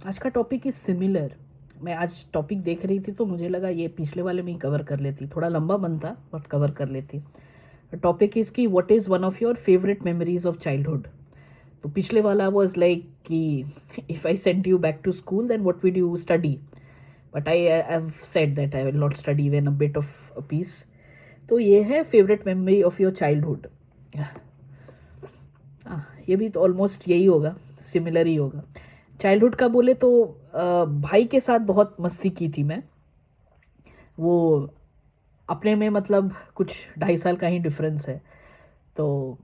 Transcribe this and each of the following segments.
आज का topic is similar. मैं आज टॉपिक देख रही थी तो मुझे लगा ये पिछले वाले में ही कवर कर लेती, थोड़ा लंबा बनता बट कवर कर लेती। टॉपिक इज़ कि what is one of your favourite memories of childhood. तो पिछले वाला वाज लाइक कि if I send you back to school then what would you study, but I have said that I will not study even a bit of a piece. तो ये है favourite memory of your childhood. ये भी तो almost यही होगा, similar ही होगा। Childhood का बोले तो भाई के साथ बहुत मस्ती की थी मैं। वो अपने में मतलब कुछ 2.5 साल का ही डिफरेंस है। तो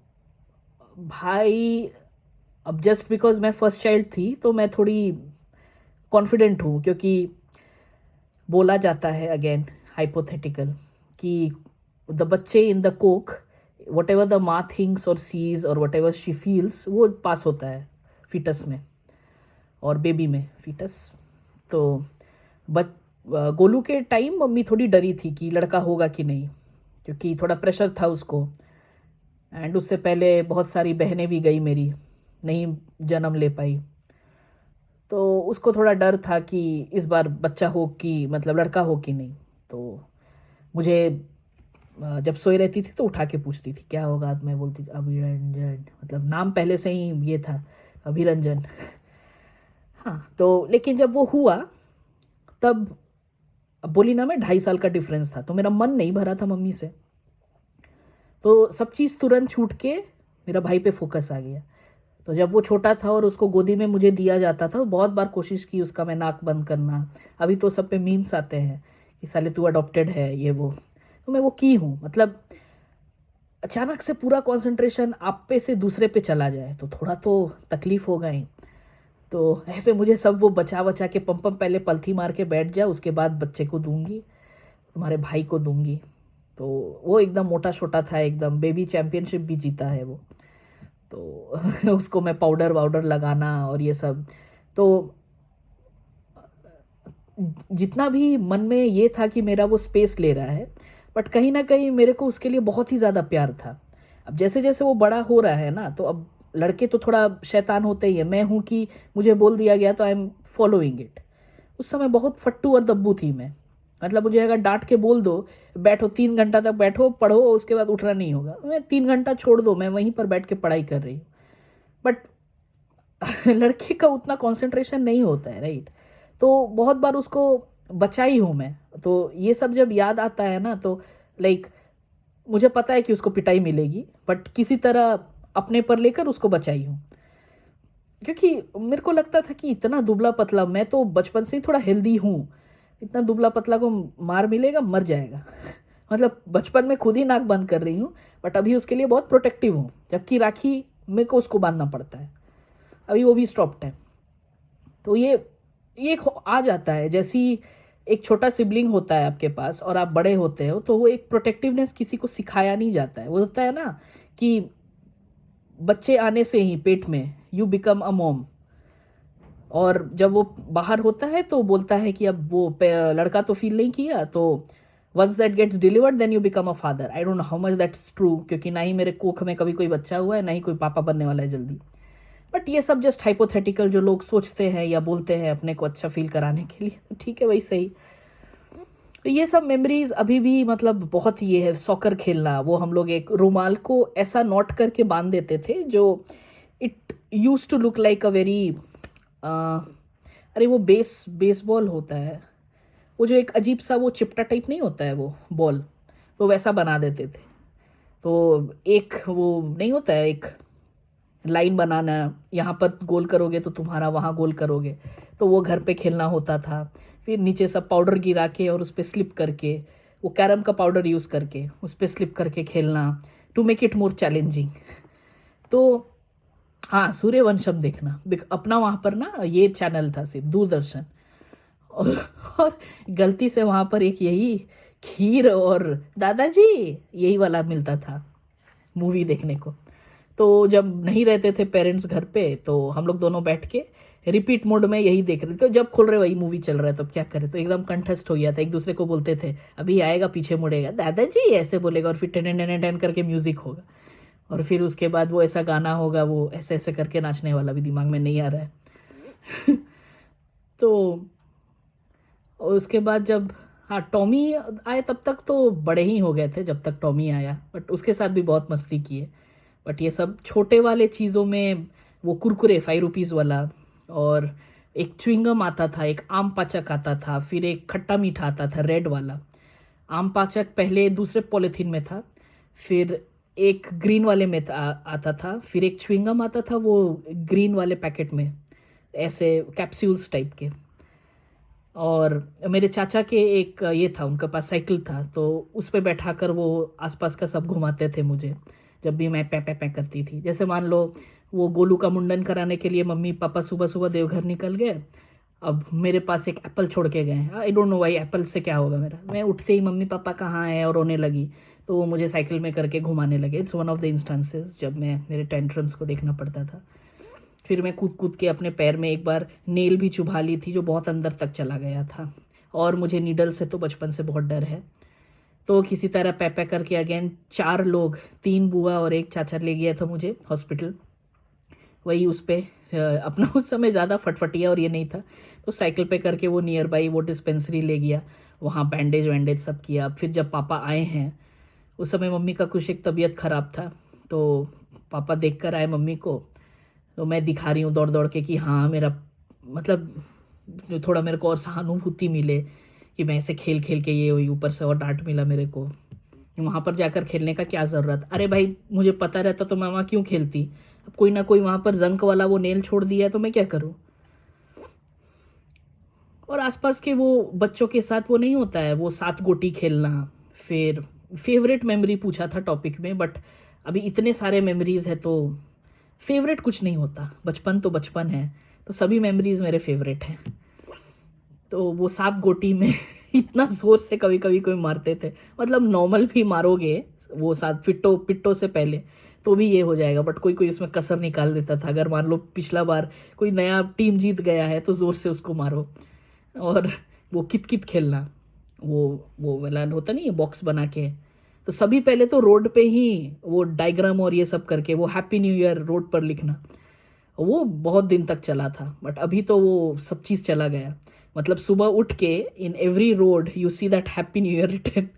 भाई, अब जस्ट बिकॉज मैं फर्स्ट चाइल्ड थी तो मैं थोड़ी कॉन्फिडेंट हूँ, क्योंकि बोला जाता है अगेन हाइपोथेटिकल कि द बच्चे in the Coke, what ever the माँ थिंग्स और सीज और वट एवर शी फील्स वो पास होता है फीटस में और बेबी में फीटस। तो बच गोलू के टाइम मम्मी थोड़ी डरी थी कि लड़का होगा कि नहीं, क्योंकि थोड़ा प्रेशर था उसको। एंड उससे पहले बहुत सारी बहनें भी गई मेरी, नहीं जन्म ले पाई। तो उसको थोड़ा डर था कि इस बार बच्चा हो कि मतलब लड़का हो कि नहीं। तो मुझे जब सोई रहती थी तो उठा के पूछती थी क्या होगा, तो मैं बोलती थी अभिरंजन, मतलब नाम पहले से ही ये था, अभिरंजन। हाँ, तो लेकिन जब वो हुआ तब, अब बोली ना मैं 2.5 साल का डिफरेंस था तो मेरा मन नहीं भरा था मम्मी से। तो सब चीज़ तुरंत छूट के मेरा भाई पे फोकस आ गया। तो जब वो छोटा था और उसको गोदी में मुझे दिया जाता था तो बहुत बार कोशिश की उसका मैं नाक बंद करना। अभी तो सब पे मीम्स आते हैं कि साले तू अडॉप्टेड है ये वो, तो मैं वो की हूँ। मतलब अचानक से पूरा कंसंट्रेशन आप पे से दूसरे पे चला जाए तो थोड़ा तो तकलीफ होगा ही। तो ऐसे मुझे सब वो बचा बचा के पम पम पहले पलथी मार के बैठ जा, उसके बाद बच्चे को दूंगी, तुम्हारे भाई को दूंगी। तो वो एकदम मोटा छोटा था, एकदम बेबी चैम्पियनशिप भी जीता है वो। तो उसको मैं पाउडर वाउडर लगाना और ये सब। तो जितना भी मन में ये था कि मेरा वो स्पेस ले रहा है, बट कहीं ना कहीं मेरे को उसके लिए बहुत ही ज़्यादा प्यार था। अब जैसे जैसे वो बड़ा हो रहा है ना, तो अब लड़के तो थोड़ा शैतान होते ही है। मैं हूँ कि मुझे बोल दिया गया तो आई एम फॉलोइंग इट। उस समय बहुत फट्टू और दब्बू थी मैं। मतलब मुझे अगर डांट के बोल दो बैठो 3 घंटा तक बैठो पढ़ो उसके बाद उठना नहीं होगा, मैं 3 घंटा छोड़ दो मैं वहीं पर बैठ के पढ़ाई कर रही हूँ। बट लड़के का उतना कंसंट्रेशन नहीं होता है, राइट। तो बहुत बार उसको बचाई हूँ मैं। तो ये सब जब याद आता है ना तो लाइक मुझे पता है कि उसको पिटाई मिलेगी, बट किसी तरह अपने पर लेकर उसको बचाई हूँ। क्योंकि मेरे को लगता था कि इतना दुबला पतला, मैं तो बचपन से ही थोड़ा हेल्दी हूँ, इतना दुबला पतला को मार मिलेगा मर जाएगा। मतलब बचपन में खुद ही नाक बंद कर रही हूँ, बट अभी उसके लिए बहुत प्रोटेक्टिव हूँ, जबकि राखी मेरे को उसको बांधना पड़ता है। अभी वो भी स्टॉप्ड है। तो ये एक आ जाता है, जैसी एक छोटा सिबलिंग होता है आपके पास और आप बड़े होते हो तो वो एक प्रोटेक्टिवनेस किसी को सिखाया नहीं जाता है। वो होता है ना कि बच्चे आने से ही पेट में यू बिकम अ मॉम, और जब वो बाहर होता है तो बोलता है कि अब वो लड़का तो फील नहीं किया, तो once that gets delivered then you become a father. I don't know how much that's true, क्योंकि ना ही मेरे कोख में कभी कोई बच्चा हुआ है ना ही कोई पापा बनने वाला है जल्दी। बट ये सब जस्ट हाइपोथेटिकल जो लोग सोचते हैं या बोलते हैं अपने को अच्छा फील कराने के लिए, तो ठीक है वही सही। तो ये सब मेमोरीज अभी भी मतलब बहुत ये है। सॉकर खेलना, वो हम लोग एक रुमाल को ऐसा नॉट करके बांध देते थे जो it use to look like a very, अरे वो बेसबॉल होता है, वो जो एक अजीब सा वो चिपटा टाइप नहीं होता है वो बॉल, तो वैसा बना देते थे। तो एक वो नहीं होता है, एक लाइन बनाना, यहाँ पर गोल करोगे तो तुम्हारा वहाँ गोल करोगे, तो वो घर पे खेलना होता था। फिर नीचे सब पाउडर गिरा के और उस पर स्लिप करके, वो कैरम का पाउडर यूज़ करके उस पर स्लिप करके खेलना, to make it more challenging. तो हाँ, सूर्यवंशम देखना अपना वहाँ पर ना ये चैनल था सिर्फ दूरदर्शन। और, और गलती से वहाँ पर एक यही खीर और दादाजी यही वाला मिलता था मूवी देखने को। तो जब नहीं रहते थे पेरेंट्स घर पे तो हम लोग दोनों बैठ के रिपीट मोड में यही देख रहे थे। जब खुल रहे वही मूवी चल रहा है तो क्या करें, तो एकदम कंठस्थ हो गया था। एक दूसरे को बोलते थे अभी आएगा पीछे मुड़ेगा दादाजी ऐसे बोलेगा, और फिर टेन टेन टेन करके म्यूजिक होगा, और फिर उसके बाद वो ऐसा गाना होगा, वो ऐसे ऐसे करके नाचने वाला भी दिमाग में नहीं आ रहा है। तो उसके बाद जब हाँ टॉमी आए तब तक तो बड़े ही हो गए थे जब तक टॉमी आया, बट उसके साथ भी बहुत मस्ती किए। बट ये सब छोटे वाले चीज़ों में वो कुरकुरे 5 रुपीज़ वाला, और एक च्युइंगम आता था, एक आम पाचक आता था, फिर एक खट्टा मीठा आता था रेड वाला। आम पाचक पहले दूसरे पॉलीथीन में था, फिर एक ग्रीन वाले में आता था, फिर एक च्युइंगम आता था वो ग्रीन वाले पैकेट में, ऐसे कैप्सूल्स टाइप के। और मेरे चाचा के एक ये था, उनके पास साइकिल था, तो उस पे बैठा कर वो आसपास का सब घुमाते थे मुझे जब भी मैं पै पै करती थी। जैसे मान लो वो गोलू का मुंडन कराने के लिए मम्मी पापा सुबह सुबह देवघर निकल गए, अब मेरे पास एक एप्पल छोड़ के गए। आई डोंट नो भाई एप्पल से क्या होगा मेरा, मैं उठते ही मम्मी पापा कहाँ हैं और रोने लगी, तो वो मुझे साइकिल में करके घुमाने लगे। It's one of the instances जब मैं मेरे टेंट्रम्स को देखना पड़ता था। फिर मैं कूद कूद के अपने पैर में एक बार नेल भी चुभा ली थी जो बहुत अंदर तक चला गया था, और मुझे नीडल से तो बचपन से बहुत डर है। तो किसी तरह पै करके अगेन 4 लोग, 3 बुआ और एक चाचा ले गया था मुझे हॉस्पिटल। वही उस पे अपना उस समय ज़्यादा फटफटिया और ये नहीं था, तो साइकिल पे करके वो नियर बाई वो डिस्पेंसरी ले गया, वहाँ बैंडेज वैंडेज सब किया। फिर जब पापा आए हैं, उस समय मम्मी का कुछ एक तबीयत ख़राब था, तो पापा देख कर आए मम्मी को, तो मैं दिखा रही हूँ दौड़ दौड़ के कि हाँ मेरा मतलब थोड़ा मेरे को और सहानुभूति मिले कि मैं ऐसे खेल खेल के ये हुई, ऊपर से और डांट मिला मेरे को। वहाँ पर जाकर खेलने का क्या ज़रूरत, अरे भाई मुझे पता रहता तो मैं वहाँ क्यों खेलती। अब कोई ना कोई वहाँ पर जंक वाला वो नेल छोड़ दिया है तो मैं क्या करूँ। और आसपास के वो बच्चों के साथ वो नहीं होता है वो 7 गोटी खेलना। फिर फेवरेट मेमोरी पूछा था टॉपिक में, बट अभी इतने सारे मेमोरीज है तो फेवरेट कुछ नहीं होता। बचपन तो बचपन है, तो सभी मेमोरीज मेरे फेवरेट हैं। तो वो 7 गोटी में इतना जोर से कभी कभी कोई मारते थे, मतलब नॉर्मल भी मारोगे वो 7 पिट्टो पिट्टो से पहले तो भी ये हो जाएगा, बट कोई कोई उसमें कसर निकाल देता था। अगर मान लो पिछला बार कोई नया टीम जीत गया है तो ज़ोर से उसको मारो। और वो कित कित खेलना, वो वाला होता नहीं है बॉक्स बना के, तो सभी पहले तो रोड पे ही वो डायग्राम और ये सब करके वो हैप्पी न्यू ईयर रोड पर लिखना, वो बहुत दिन तक चला था। बट अभी तो वो सब चीज़ चला गया, मतलब सुबह उठ के in every road you see that happy new year return.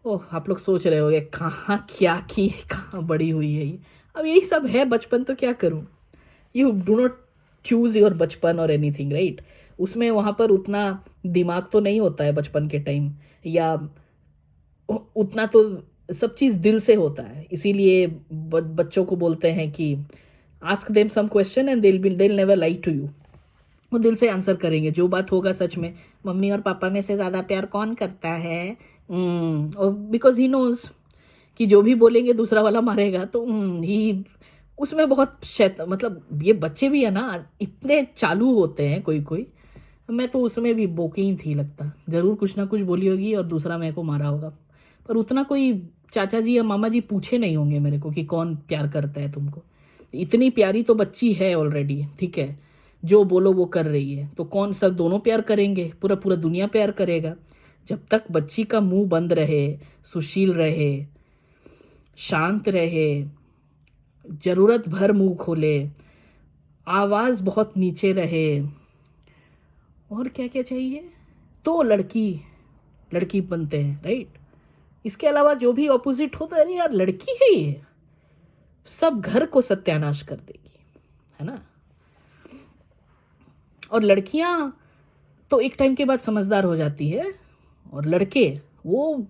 Oh आप लोग सोच रहे होगे कहाँ क्या की कहाँ बड़ी हुई है ये। अब यही सब है बचपन, तो क्या करूँ। You do not choose your बचपन और एनीथिंग राइट। उसमें वहाँ पर उतना दिमाग तो नहीं होता है बचपन के टाइम, या उतना तो सब चीज़ दिल से होता है। इसीलिए बच्चों को बोलते हैं कि ask them some question and they'll never lie to you. वो दिल से आंसर करेंगे, जो बात होगा सच में। मम्मी और पापा में से ज़्यादा प्यार कौन करता है, और बिकॉज ही नोज कि जो भी बोलेंगे दूसरा वाला मारेगा, तो ही उसमें बहुत मतलब ये बच्चे भी है ना इतने चालू होते हैं कोई कोई। मैं तो उसमें भी बोकी ही थी लगता, ज़रूर कुछ ना कुछ बोली होगी और दूसरा मेरे को मारा होगा। पर उतना कोई चाचा जी या मामा जी पूछे नहीं होंगे मेरे को कि कौन प्यार करता है तुमको। इतनी प्यारी तो बच्ची है ऑलरेडी, ठीक है, जो बोलो वो कर रही है, तो कौन सब दोनों प्यार करेंगे, पूरा पूरा दुनिया प्यार करेगा। जब तक बच्ची का मुंह बंद रहे, सुशील रहे, शांत रहे, जरूरत भर मुंह खोले, आवाज़ बहुत नीचे रहे, और क्या क्या चाहिए, तो लड़की लड़की बनते हैं राइट। इसके अलावा जो भी ऑपोजिट होता है, अरे यार लड़की है ये, सब घर को सत्यानाश कर देगी, है ना। और लड़कियां तो एक टाइम के बाद समझदार हो जाती है, और लड़के वो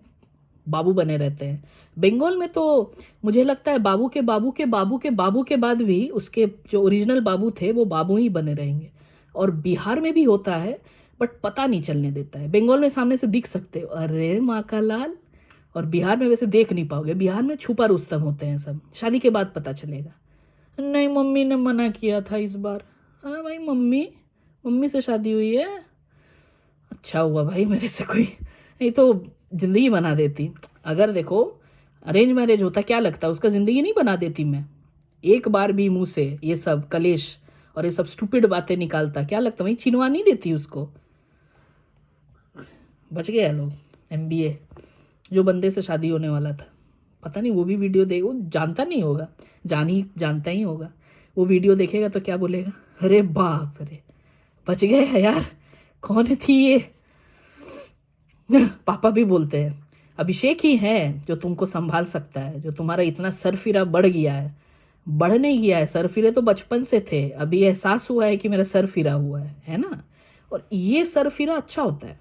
बाबू बने रहते हैं। बंगाल में तो मुझे लगता है बाबू के बाबू के बाबू के बाबू के बाद भी उसके जो ओरिजिनल बाबू थे वो बाबू ही बने रहेंगे। और बिहार में भी होता है, बट पता नहीं चलने देता है। बंगाल में सामने से दिख सकते हो, अरे माँ का लाल, और बिहार में वैसे देख नहीं पाओगे। बिहार में छुपा रुस्तम होते हैं सब, शादी के बाद पता चलेगा। नहीं मम्मी ने मना किया था इस बार। हाँ भाई मम्मी मम्मी से शादी हुई है, अच्छा हुआ भाई मेरे से कोई, नहीं तो ज़िंदगी बना देती। अगर देखो अरेंज मैरिज होता क्या लगता, उसका ज़िंदगी नहीं बना देती मैं। एक बार भी मुंह से ये सब कलेश और ये सब स्टूपिड बातें निकालता, क्या लगता वही चिनवा नहीं देती उसको। बच गया लोग। MBA जो बंदे से शादी होने वाला था, पता नहीं वो भी वीडियो देख, वो जानता नहीं होगा, जानता ही होगा। वो वीडियो देखेगा तो क्या बोलेगा, अरे बाप रे बच गए है यार, कौन थी ये? पापा भी बोलते हैं अभिषेक ही है जो तुमको संभाल सकता है, जो तुम्हारा इतना सरफिरा बढ़ गया है। बढ़ नहीं गया है, सरफिरे तो बचपन से थे, अभी एहसास हुआ है कि मेरा सर फिरा हुआ है ना। और ये सरफिरा अच्छा होता है।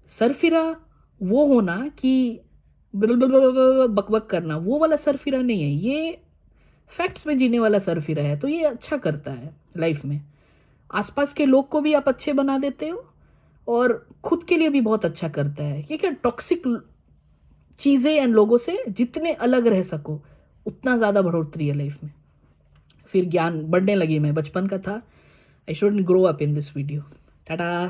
सरफिरा वो होना कि बकबक करना, वो वाला सरफिरा नहीं है ये। फैक्ट्स में जीने वाला सरफिरा है, तो ये अच्छा करता है लाइफ में। आसपास के लोग को भी आप अच्छे बना देते हो और खुद के लिए भी बहुत अच्छा करता है, क्योंकि टॉक्सिक चीज़ें एंड लोगों से जितने अलग रह सको उतना ज़्यादा बढ़ोतरी है लाइफ में। फिर ज्ञान बढ़ने लगी, मैं बचपन का था। I should grow up in this video. Tata.